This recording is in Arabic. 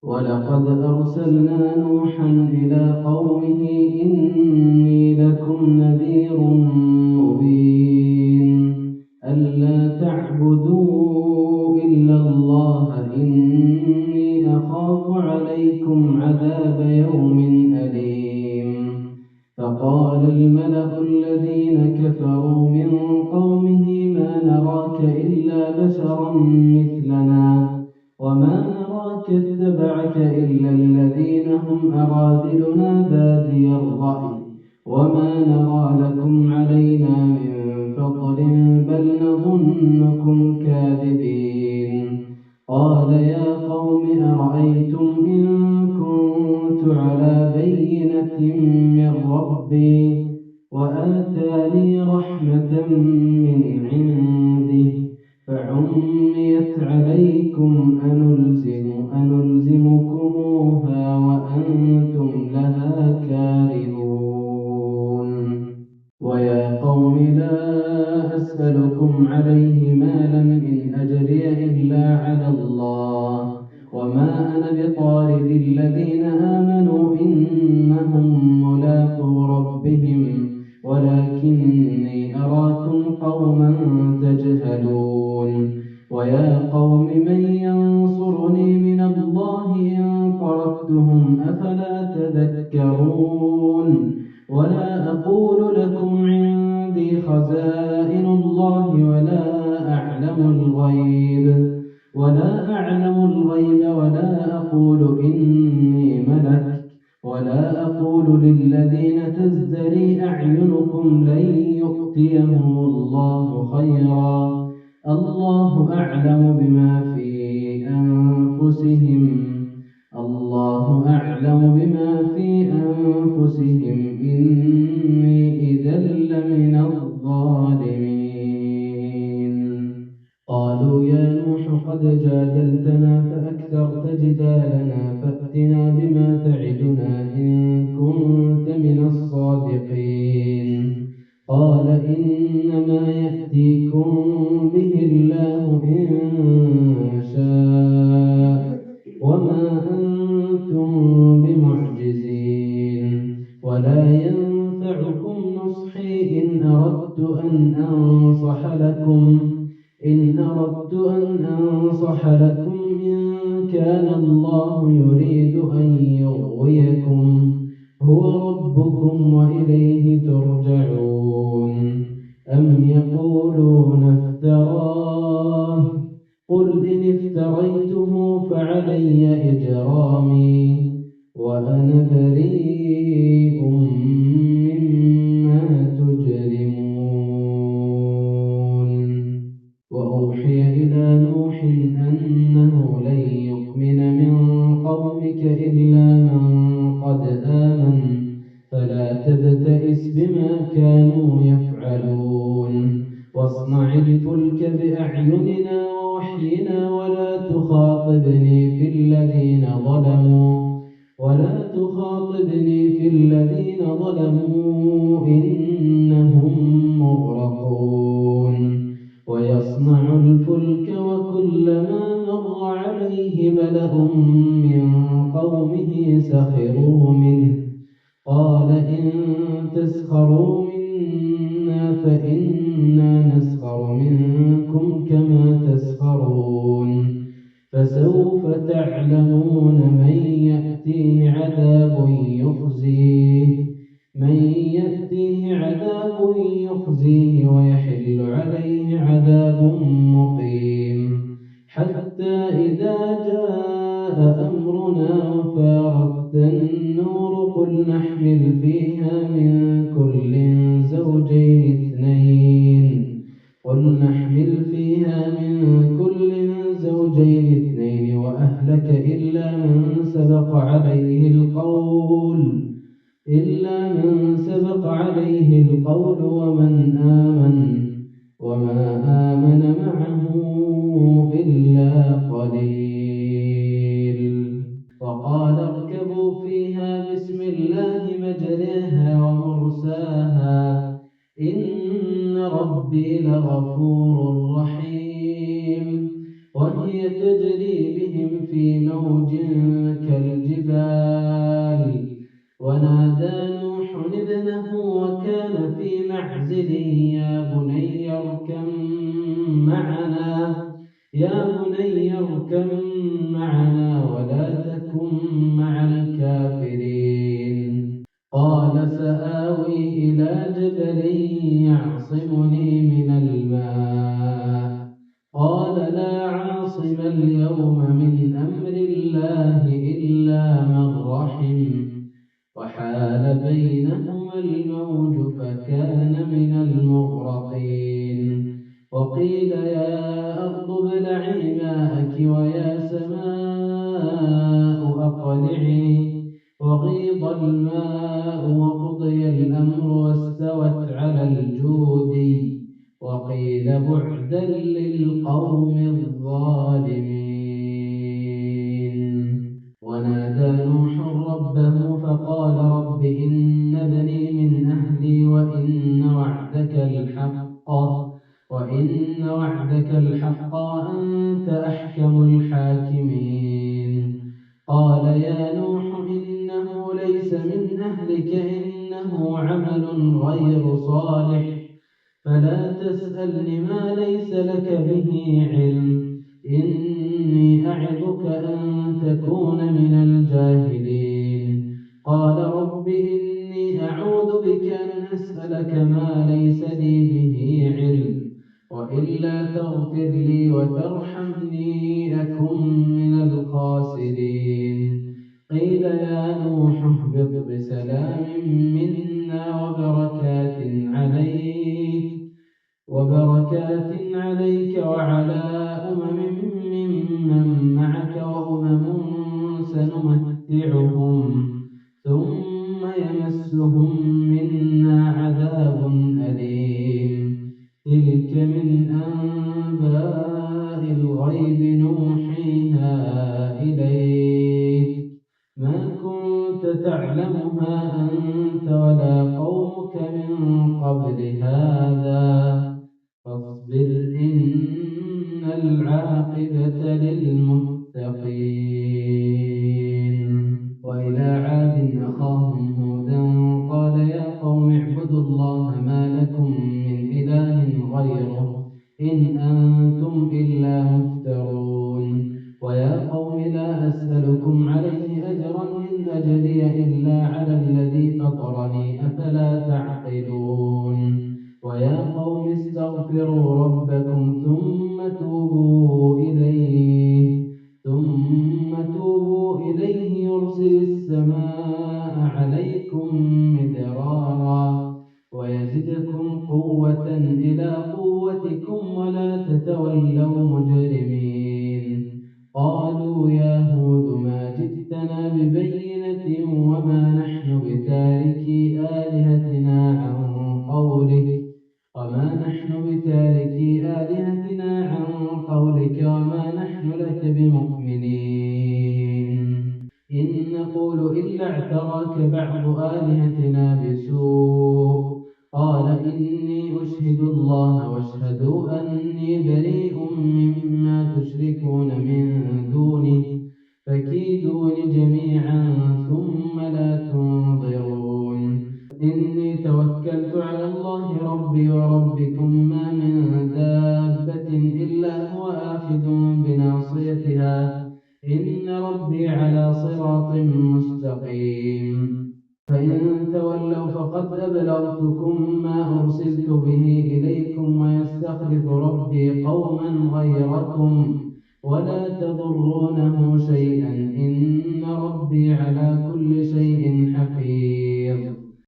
ولقد أرسلنا نوحا إلى قومه إني لكم نذير مبين ألا تعبدوا إلا الله إني أخاف عليكم عذاب يوم أليم. فقال الملأ الذين كفروا من قومه ما نراك إلا بشرا مثلنا وما نراك اتبعك إلا الذين هم أراذلنا بادي الرأي وما نرى لكم علينا من فضل بل نظنكم كاذبين. قال يا قوم أرأيتم إن كنت على بينة من ربي وآتاني رحمة من عنده فعميت عليكم أنلزمكموها وأنتم لها كارهون. ويا قوم لا أسألكم عليه مالا إن أجري إلا على الله وما أنا بطارد الذين آمنوا إنهم ملاقو ربهم ولكني أراكم قوما تجهلون. ويا قوم من ينصرني من الله إن طردتهم أفلا تذكرون. ولا أقول لكم عندي خزائن الله ولا أعلم الغيب ولا أقول إني ملك ولا أقول للذين تزدري أعينكم لن يؤتيهم الله خيرا الله أعلم بما في أنفسهم إني إذا لمن الظالمين. قالوا يا نوح قد جادلتنا فأكثرت جدالنا فأتنا بما تعدنا إن كنت من الصادقين. قال إنما يأتيكم به الله إن شاء وما أنتم بمعجزين ولا ينفعكم نصحي إن أردت أن أنصح لكم إن كان الله يريد أن يغويكم هو ربكم وإليه ترجعون. أم يقولون افتراه قل إن افتريته فعلي إجرامي وأنا بريء مما تجرمون. وأوحي إلى نوح أنه لن يؤمن من قومك إلا من قد آمن فلا تبتئس بما كانوا يفعلون واصنع الفلك بأعيننا ووحينا ولا تخاطبني في الذين ظلموا إنهم مغرقون. ويصنع الفلك وكلما مر عليه ملأ من قومه سخروا منه قال إن تسخروا منا فإنا نسخر منكم كما تسخرون. فسوف تعلمون من يأتيه عذاب يخزيه ويحل عليه عذاب مقيم. حتى إذا جاء أمرنا وفارت النور قل نحمل فيها من كل زوجين اثنين وأهلك إلا من سبق عليه القول وما آمن معه إلا قليل. وقال اركبوا فيها بسم الله مجريها ومرساها إن ربي لغفور رحيم. وهي تجري بهم في موج المطلع وغيض الماء وقضي الأمر واستوت على الجود وقيل بعدا للقوم الظالمين. ونادى نوح ربه فقال رب إن ابني من أهلي وإن وعدك الحق وأنت أحكم الحاكمين. قال يا نوح إنه ليس من أهلك إنه عمل غير صالح فلا تسألني ما ليس لك به علم إني أعظك أن تكون من الجاهلين. قال رب إني أعوذ بك أن أسألك ما ليس لي به علم وإلا تغفر لي وترحمني أكن من الخاسرين. قيل يا نوح اهبط بسلام منا وبركات عليك وعلى أمم ممن معك وأمم سنمتعهم ثم يمسهم منا عذاب أليم. تلك من أنباء الغيب نوحيها إليك ما كنت تعلمها أنت ولا قومك من قبل هذا فاصبر إن العاقبة للمتقين. وإلى عاد أخاهم هودا قال يا قوم اعبدوا الله ما لكم من إله غيره إن أنتم إلا مفترون. ويا قوم لا أسألكم عليه أجرا إن أجري إلا على الذي فطرني أفلا تعقلون. ويا قوم استغفروا ربكم ثم توبوا إليه يرسل السماء عليكم مدرارا ويزدكم قوة إلى قوتكم ولا تتولوا مجرمين. قالوا يا هود ما جئتنا ببينة وما نحن بتاركي آلهتنا عن قولك وما نحن لك بمؤمنين. إن نقول إلا اعتراك بعض آلهتنا بسوء. قال إني أشهد الله واشهدوا أني بريء مما تشركون من دونه فكيدون جميعا ثم لا تنظرون. إني توكلت على الله ربي وربكم ما من دابة إلا هو آخذ بناصيتها إن ربي على صراط مستقيم. فإن تولوا فقد أبلغتكم ما أرسلت به إليكم ويستخلف ربي قوما غيركم ولا تضرونه شيئا إن ربي على